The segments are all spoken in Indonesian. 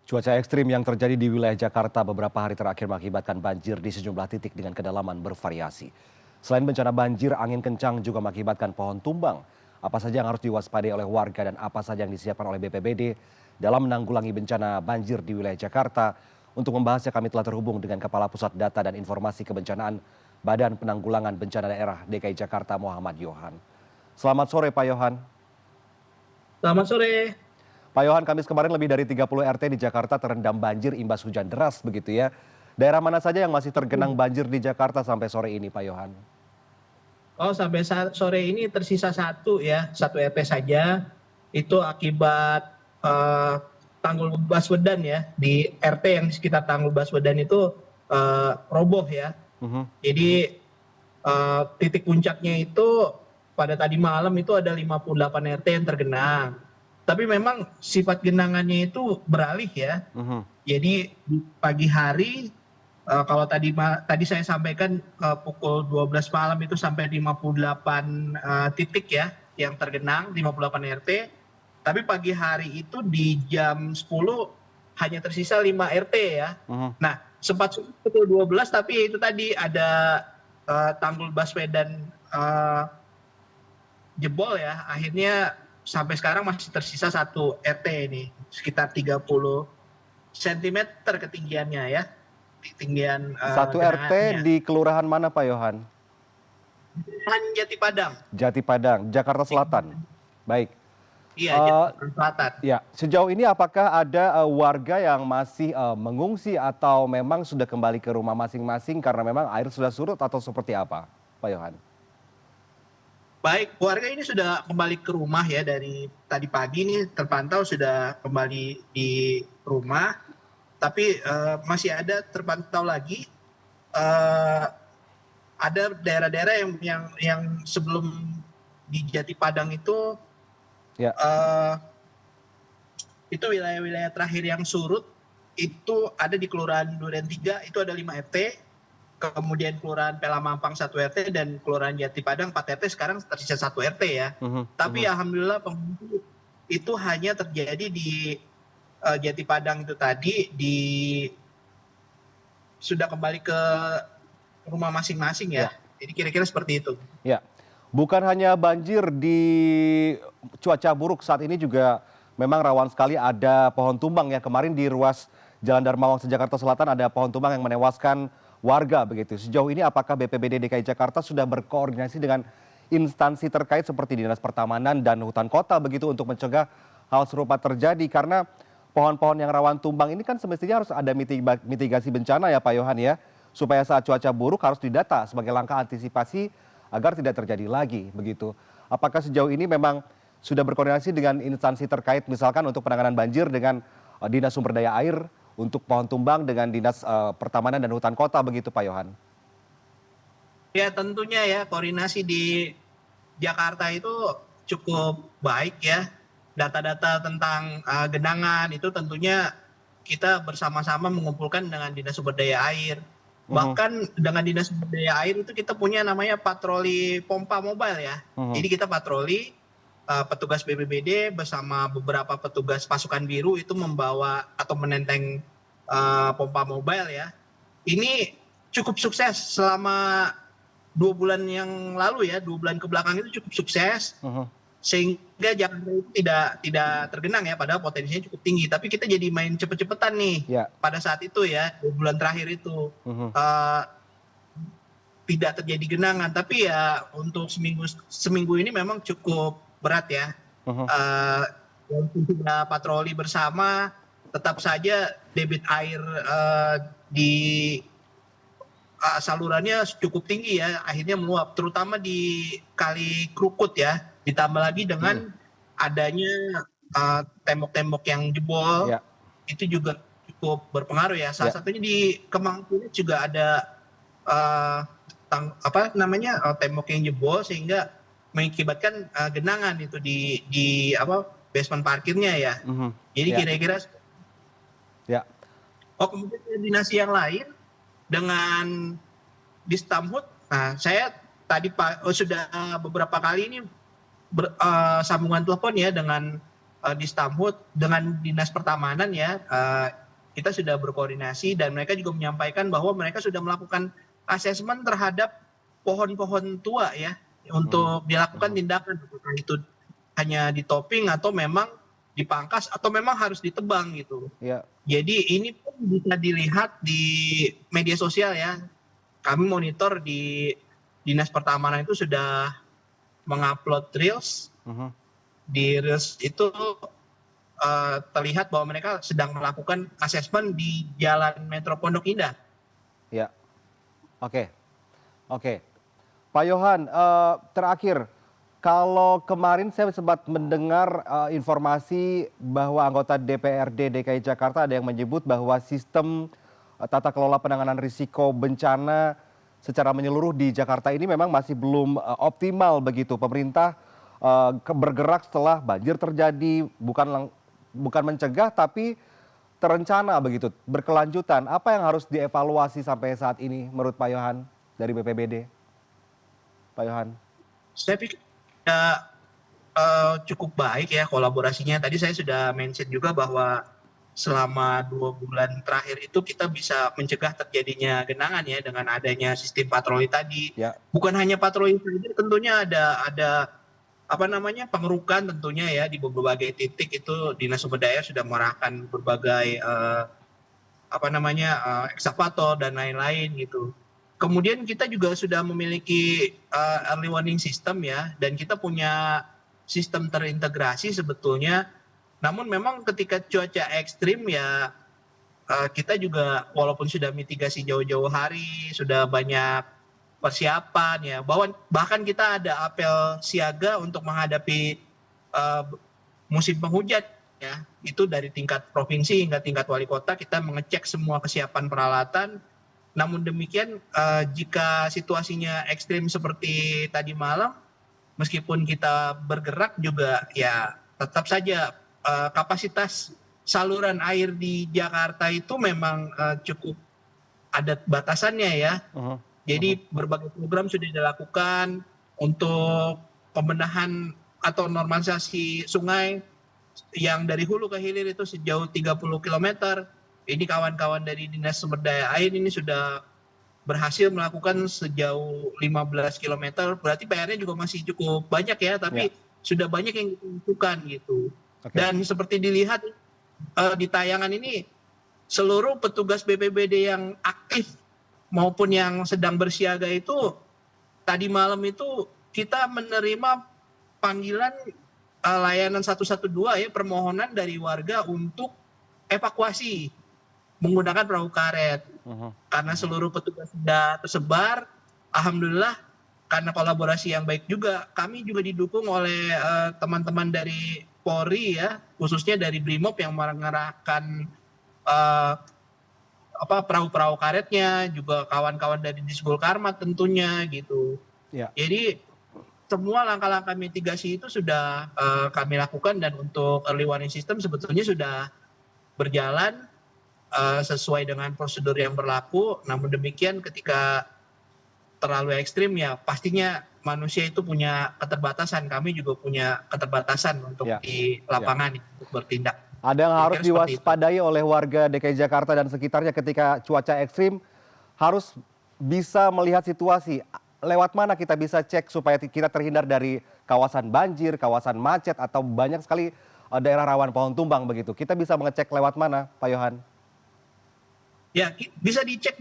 Cuaca ekstrim yang terjadi di wilayah Jakarta beberapa hari terakhir mengakibatkan banjir di sejumlah titik dengan kedalaman bervariasi. Selain bencana banjir, angin kencang juga mengakibatkan pohon tumbang. Apa saja yang harus diwaspadai oleh warga dan apa saja yang disiapkan oleh BPBD dalam menanggulangi bencana banjir di wilayah Jakarta? Untuk membahasnya kami telah terhubung dengan Kepala Pusat Data dan Informasi Kebencanaan Badan Penanggulangan Bencana Daerah DKI Jakarta Muhammad Yohan. Selamat sore Pak Yohan. Selamat sore. Pak Yohan, Kamis kemarin lebih dari 30 RT di Jakarta terendam banjir imbas hujan deras begitu ya. Daerah mana saja yang masih tergenang banjir di Jakarta sampai sore ini Pak Yohan? Sampai sore ini tersisa satu RT saja. Itu akibat Tanggul Baswedan ya. Di RT yang di sekitar Tanggul Baswedan itu roboh ya. Jadi titik puncaknya itu pada tadi malam itu ada 58 RT yang tergenang. Tapi memang sifat genangannya itu beralih ya. Jadi di pagi hari kalau tadi saya sampaikan pukul 12 malam itu sampai 58 titik ya yang tergenang 58 RT. Tapi pagi hari itu di jam 10 hanya tersisa 5 RT ya. Nah, sempat pukul 12 tapi itu tadi ada Tanggul Baswedan jebol ya. Akhirnya sampai sekarang masih tersisa satu RT ini, sekitar 30 cm ketinggiannya ya. Ketinggian Satu RT di kelurahan mana Pak Yohan? Jati Padang. Jati Padang, Jakarta Selatan. Baik. Iya, Jakarta Selatan. Ya, sejauh ini apakah ada warga yang masih mengungsi atau memang sudah kembali ke rumah masing-masing karena memang air sudah surut atau seperti apa, Pak Yohan? Baik, warga ini sudah kembali ke rumah ya, dari tadi pagi ini terpantau sudah kembali di rumah, tapi masih ada terpantau lagi ada daerah-daerah yang sebelum di Jati Padang itu itu wilayah-wilayah terakhir yang surut itu ada di Kelurahan Duren 3 itu ada 5 RT. Kemudian Kelurahan Pelamampang 1 RT dan Kelurahan Jati Padang 4 RT sekarang tersisa 1 RT ya. Tapi alhamdulillah pengungsi itu hanya terjadi di Jati Padang itu tadi sudah kembali ke rumah masing-masing ya. Jadi kira-kira seperti itu. Ya. Bukan hanya banjir di cuaca buruk, saat ini juga memang rawan sekali ada pohon tumbang ya. Kemarin di ruas Jalan Darmawangsa Jakarta Selatan ada pohon tumbang yang menewaskan warga begitu. Sejauh ini apakah BPBD DKI Jakarta sudah berkoordinasi dengan instansi terkait seperti Dinas Pertamanan dan Hutan Kota begitu untuk mencegah hal serupa terjadi? Karena pohon-pohon yang rawan tumbang ini kan semestinya harus ada mitigasi bencana ya Pak Yohan ya, supaya saat cuaca buruk harus didata sebagai langkah antisipasi agar tidak terjadi lagi begitu. Apakah sejauh ini memang sudah berkoordinasi dengan instansi terkait misalkan untuk penanganan banjir dengan Dinas Sumber Daya Air, untuk pohon tumbang dengan Dinas Pertamanan dan Hutan Kota begitu Pak Yohan? Ya tentunya ya koordinasi di Jakarta itu cukup baik ya. Data-data tentang genangan itu tentunya kita bersama-sama mengumpulkan dengan Dinas Sumber Daya Air. Bahkan dengan Dinas Sumber Daya Air itu kita punya namanya patroli pompa mobile ya. Jadi kita patroli petugas BPBD bersama beberapa petugas pasukan biru itu membawa atau menenteng pompa mobile ya. Ini cukup sukses selama 2 bulan yang lalu ya, 2 bulan ke belakang itu cukup sukses. Sehingga Jakarta itu tidak tergenang ya, padahal potensinya cukup tinggi. Tapi kita jadi main cepet-cepetan nih pada saat itu ya, 2 bulan terakhir itu. Tidak terjadi genangan, tapi ya untuk seminggu ini memang cukup berat ya. Kita patroli bersama, tetap saja debit air di salurannya cukup tinggi ya, akhirnya meluap, terutama di Kali Krukut ya. Ditambah lagi dengan adanya tembok-tembok yang jebol, itu juga cukup berpengaruh ya. Salah satunya di Kemang Kulit juga ada tembok yang jebol sehingga mengakibatkan genangan itu di basement parkirnya ya. Jadi kira-kira kemudian koordinasi yang lain dengan Distamhut. Nah, saya tadi sudah beberapa kali ini sambungan telepon ya dengan di Stamhut dengan Dinas Pertamanan ya, kita sudah berkoordinasi dan mereka juga menyampaikan bahwa mereka sudah melakukan asesmen terhadap pohon-pohon tua ya, untuk dilakukan tindakan, apakah itu hanya ditoping atau memang dipangkas atau memang harus ditebang gitu. Ya. Jadi ini pun bisa dilihat di media sosial ya. Kami monitor di Dinas Pertamanan itu sudah mengupload reels. Di reels itu terlihat bahwa mereka sedang melakukan asesmen di Jalan Metro Pondok Indah. Ya, oke, oke. Pak Yohan, terakhir, kalau kemarin saya sempat mendengar informasi bahwa anggota DPRD DKI Jakarta ada yang menyebut bahwa sistem tata kelola penanganan risiko bencana secara menyeluruh di Jakarta ini memang masih belum optimal begitu. Pemerintah bergerak setelah banjir terjadi, bukan mencegah tapi terencana begitu, berkelanjutan. Apa yang harus dievaluasi sampai saat ini menurut Pak Yohan dari BPBD? Pak Yohan. Saya pikir cukup baik ya kolaborasinya. Tadi saya sudah mention juga bahwa selama 2 bulan terakhir itu kita bisa mencegah terjadinya genangan ya dengan adanya sistem patroli tadi. Ya. Bukan hanya patroli saja, tentunya ada pengerukan tentunya ya di berbagai titik itu Dinas Sumber Daya sudah mengerahkan berbagai ekskavator dan lain-lain gitu. Kemudian kita juga sudah memiliki early warning system ya, dan kita punya sistem terintegrasi sebetulnya. Namun memang ketika cuaca ekstrim ya kita juga walaupun sudah mitigasi jauh-jauh hari, sudah banyak persiapan ya, bahkan kita ada apel siaga untuk menghadapi musim penghujan ya. Itu dari tingkat provinsi hingga tingkat wali kota kita mengecek semua kesiapan peralatan. Namun demikian jika situasinya ekstrim seperti tadi malam, meskipun kita bergerak juga ya tetap saja kapasitas saluran air di Jakarta itu memang cukup ada batasannya ya. Jadi berbagai program sudah dilakukan untuk pembenahan atau normalisasi sungai yang dari hulu ke hilir itu sejauh 30 km. Ini kawan-kawan dari Dinas Sumber Daya Air ini sudah berhasil melakukan sejauh 15 km. Berarti PR-nya juga masih cukup banyak ya, tapi sudah banyak yang dilakukan gitu. Dan seperti dilihat di tayangan ini, seluruh petugas BPBD yang aktif maupun yang sedang bersiaga itu, tadi malam itu kita menerima panggilan layanan 112 ya, permohonan dari warga untuk evakuasi menggunakan perahu karet. Karena seluruh petugas sudah tersebar, alhamdulillah karena kolaborasi yang baik juga, kami juga didukung oleh teman-teman dari Polri ya, khususnya dari Brimob yang mengerahkan perahu-perahu karetnya, juga kawan-kawan dari Disbul Karmat tentunya gitu. Jadi semua langkah-langkah mitigasi itu sudah kami lakukan, dan untuk early warning system sebetulnya sudah berjalan sesuai dengan prosedur yang berlaku. Namun demikian ketika terlalu ekstrim ya pastinya manusia itu punya keterbatasan, kami juga punya keterbatasan untuk di lapangan untuk bertindak. Ada yang harus diwaspadai oleh warga DKI Jakarta dan sekitarnya ketika cuaca ekstrim, harus bisa melihat situasi. Lewat mana kita bisa cek supaya kita terhindar dari kawasan banjir, kawasan macet, atau banyak sekali daerah rawan pohon tumbang begitu. Kita bisa mengecek lewat mana, Pak Yohan? Ya, bisa dicek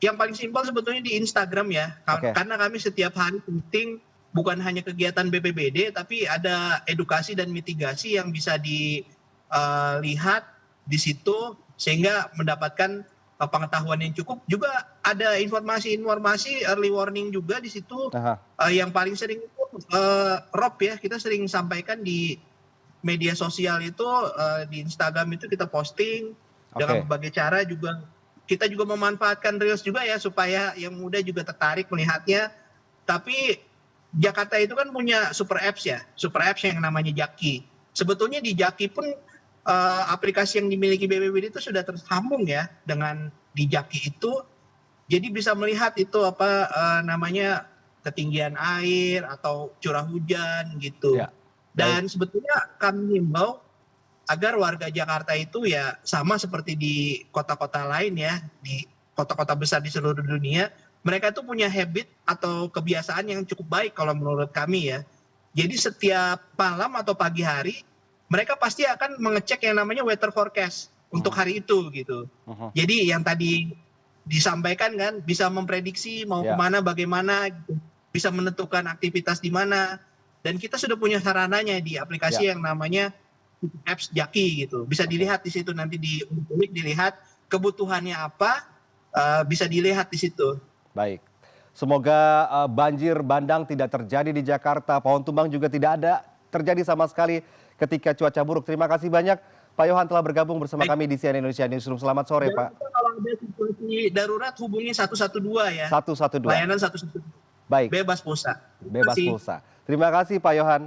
yang paling simpel sebetulnya di Instagram ya. Karena kami setiap hari penting bukan hanya kegiatan BPBD, tapi ada edukasi dan mitigasi yang bisa dilihat di situ sehingga mendapatkan pengetahuan yang cukup. Juga ada informasi-informasi early warning juga di situ. Yang paling sering itu Rob ya, kita sering sampaikan di media sosial itu, di Instagram itu kita posting dengan berbagai cara. Juga kita juga memanfaatkan reels juga ya, supaya yang muda juga tertarik melihatnya. Tapi Jakarta itu kan punya super apps ya, super apps yang namanya Jaki. Sebetulnya di Jaki pun aplikasi yang dimiliki BPBD itu sudah tersambung ya dengan di Jaki itu. Jadi bisa melihat itu ketinggian air atau curah hujan gitu. Dan sebetulnya kami himbau agar warga Jakarta itu ya sama seperti di kota-kota lain ya, di kota-kota besar di seluruh dunia, mereka tuh punya habit atau kebiasaan yang cukup baik kalau menurut kami ya. Jadi setiap malam atau pagi hari, mereka pasti akan mengecek yang namanya weather forecast untuk hari itu gitu. Jadi yang tadi disampaikan kan bisa memprediksi mau kemana, bagaimana, gitu. Bisa menentukan aktivitas di mana. Dan kita sudah punya sarananya di aplikasi yang namanya apps Jaki gitu. Bisa dilihat di situ nanti di dilihat kebutuhannya apa, bisa dilihat di situ. Baik. Semoga banjir bandang tidak terjadi di Jakarta. Pohon tumbang juga tidak ada terjadi sama sekali ketika cuaca buruk. Terima kasih banyak Pak Yohan telah bergabung bersama kami di CNN Indonesia Newsroom. Selamat sore, Pak. Kalau ada situasi darurat hubungi 112 ya. 112. Layanan 112. Baik. Bebas pulsa. Bebas pulsa. Terima kasih Pak Yohan.